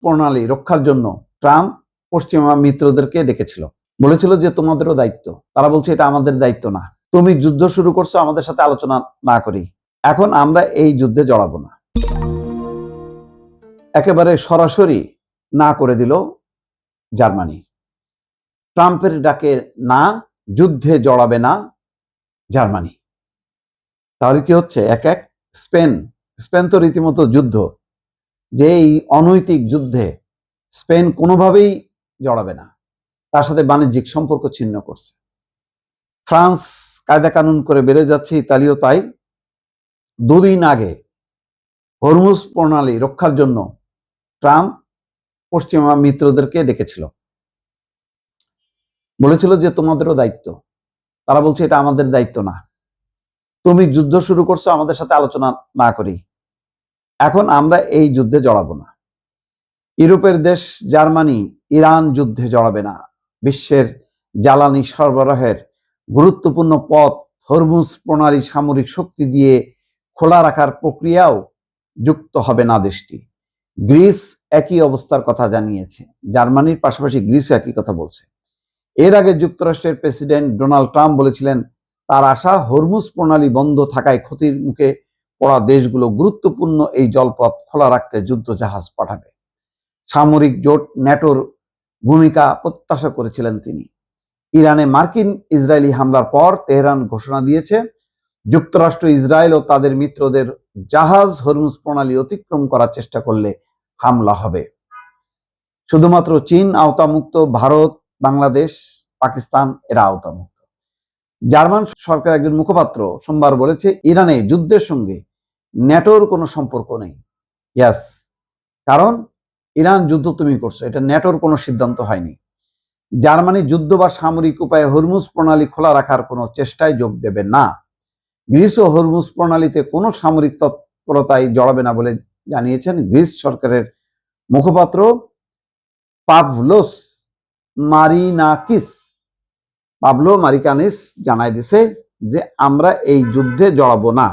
প্রণালী রক্ষার জন্য ট্রাম্প পশ্চিমা মিত্রদেরকে ডেকেছিল, বলেছিল যে তোমাদেরও দায়িত্ব। তারা বলছে এটা আমাদের দায়িত্ব না, তুমি যুদ্ধ শুরু করছো আমাদের সাথে আলোচনা না করি, এখন আমরা এই যুদ্ধে জড়াবো না। একেবারে সরাসরি না করে দিল জার্মানি। ট্রাম্পের ডাকে না, যুদ্ধে জড়াবে না জার্মানি। তাহলে কি হচ্ছে, এক এক স্পেন তো রীতিমতো যুদ্ধ, যে এই অনৈতিক যুদ্ধে স্পেন কোনোভাবেই জড়াবে না, তার সাথে বাণিজ্যিক সম্পর্ক ছিন্ন করছে। ফ্রান্স কায়দা কানুন করে বেড়ে যাচ্ছে, ইতালিও তাই। দুদিন আগে হরমুজ প্রণালী রক্ষার জন্য ট্রাম্প পশ্চিমা মিত্রদেরকে ডেকেছিল, বলেছিল যে তোমাদেরও দায়িত্ব। তারা বলছে এটা আমাদের দায়িত্ব না, তুমি যুদ্ধ শুরু করছো আমাদের সাথে আলোচনা না করি, এখন আমরা এই যুদ্ধে জড়াবো না। ইউরোপের দেশ জার্মানি ইরান যুদ্ধে জড়াবে না। বিশ্বের জ্বালানি সরবরাহের গুরুত্বপূর্ণ পথ হরমুজ প্রণালী সামরিক শক্তি দিয়ে খোলা রাখার প্রক্রিয়াও যুক্ত হবে না দেশটি। গ্রিস একই অবস্থার কথা জানিয়েছে। জার্মানির পাশাপাশি গ্রিসও একই কথা বলছে। এর আগে যুক্তরাষ্ট্রের প্রেসিডেন্ট ডোনাল্ড ট্রাম্প বলেছিলেন তার আশা হরমুজ প্রণালী বন্ধ থাকায় ক্ষতির মুখে পড়া দেশগুলো গুরুত্বপূর্ণ এই জলপথ খোলা রাখতে যুদ্ধ জাহাজ পাঠাবে। সামরিক জোট ন্যাটোর ভূমিকা প্রত্যাশা করেছিলেন তিনি। ইরানে মার্কিন ইসরায়েলি হামলার পর তেহরান ঘোষণা দিয়েছে যুক্তরাষ্ট্র ইসরায়েল ও তাদের মিত্রদের জাহাজ হরমুজ প্রণালী অতিক্রম করার চেষ্টা করলে হামলা হবে। শুধুমাত্র চীন আওতামুক্ত, ভারত, বাংলাদেশ, পাকিস্তান এরা আওতামুক্ত। জার্মান সরকার একজন মুখপাত্র সোমবার বলেছে ইরানে যুদ্ধের সঙ্গে ন্যাটোর কোনো সম্পর্ক নেই। ইয়াস, কারণ ইরান যুদ্ধ তুমি করছো, এটা ন্যাটোর কোনো সিদ্ধান্ত হয়নি। জার্মানি যুদ্ধ বা সামরিক উপায়ে হরমুজ প্রণালী খোলা রাখার কোনো চেষ্টায় যোগ দেবে না। গ্রিসও হরমুজ প্রণালীতে কোনো সামরিক তৎপরতায় জড়াবে না বলে জানিয়েছেন গ্রিস সরকারের মুখপাত্র পাভলোস মারিকানিস জানাই দিছে যে আমরা এই যুদ্ধে জড়াবো না।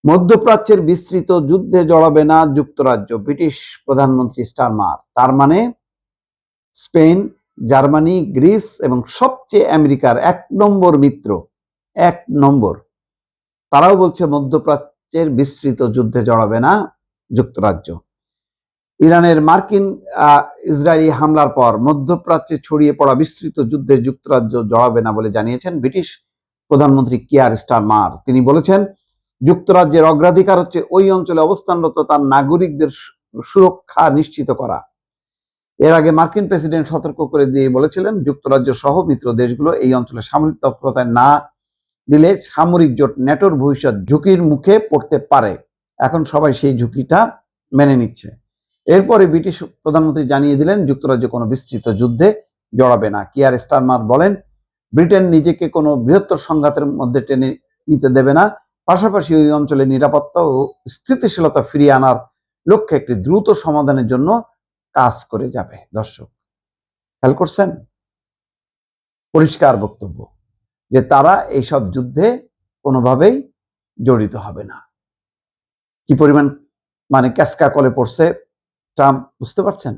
মধ্যপ্রাচ্যের বিস্তৃত যুদ্ধে জড়াবে না যুক্তরাজ্য, ব্রিটিশ প্রধানমন্ত্রী স্টারমার। তার মানে স্পেন, জার্মানি, গ্রিস এবং সবচেয়ে আমেরিকার 1 নম্বর মিত্র, 1 নম্বর, তারাও বলছে মধ্যপ্রাচ্যের বিস্তৃত যুদ্ধে জড়াবে না যুক্তরাজ্য। ইরানের মার্কিন ইসরায়েলি হামলার পর মধ্যপ্রাচ্যে ছড়িয়ে পড়া বিস্তৃত যুদ্ধে যুক্তরাজ্য জড়াবে না বলে জানিয়েছেন ব্রিটিশ প্রধানমন্ত্রী কিয়ার স্টারমার। তিনি বলেছেন যুক্তরাজ্যের অগ্রাধিকার হচ্ছে ওই অঞ্চলে অবস্থানরত তার নাগরিকদের সুরক্ষা নিশ্চিত করা। এর আগে মার্কিন প্রেসিডেন্ট সতর্ক করে দিয়ে বলেছিলেন যুক্তরাজ্য সহ মিত্র দেশগুলো এই অঞ্চলে সামরিক তৎপরতায় না দিলে সামরিক জোট ন্যাটোর ভবিষ্যৎ ঝুঁকির মুখে পড়তে পারে। এখন সবাই সেই ঝুঁকিটা মেনে নিচ্ছে। এরপরে ব্রিটিশ প্রধানমন্ত্রী জানিয়ে দিলেন যুক্তরাজ্য কোনো বিস্তৃত যুদ্ধে জড়াবে না। কিয়ার স্টারমার বলেন ব্রিটেন নিজেকে কোনো বৃহত্তর সংঘাতের মধ্যে টেনে নিতে দেবে না, পাশাপাশি ওই অঞ্চলে নিরাপত্তা ও স্থিতিশীলতা ফিরিয়ে আনার লক্ষ্যে একটি দ্রুত সমাধানের জন্য কাজ করে যাবে। দর্শক, খেয়াল করছেন, পরিষ্কার বক্তব্য যে তারা এইসব যুদ্ধে কোনোভাবেই জড়িত হবে না। কি পরিমাণ মানে ক্যাসকা কলে পড়ছে ট্রাম্প, বুঝতে পারছেন?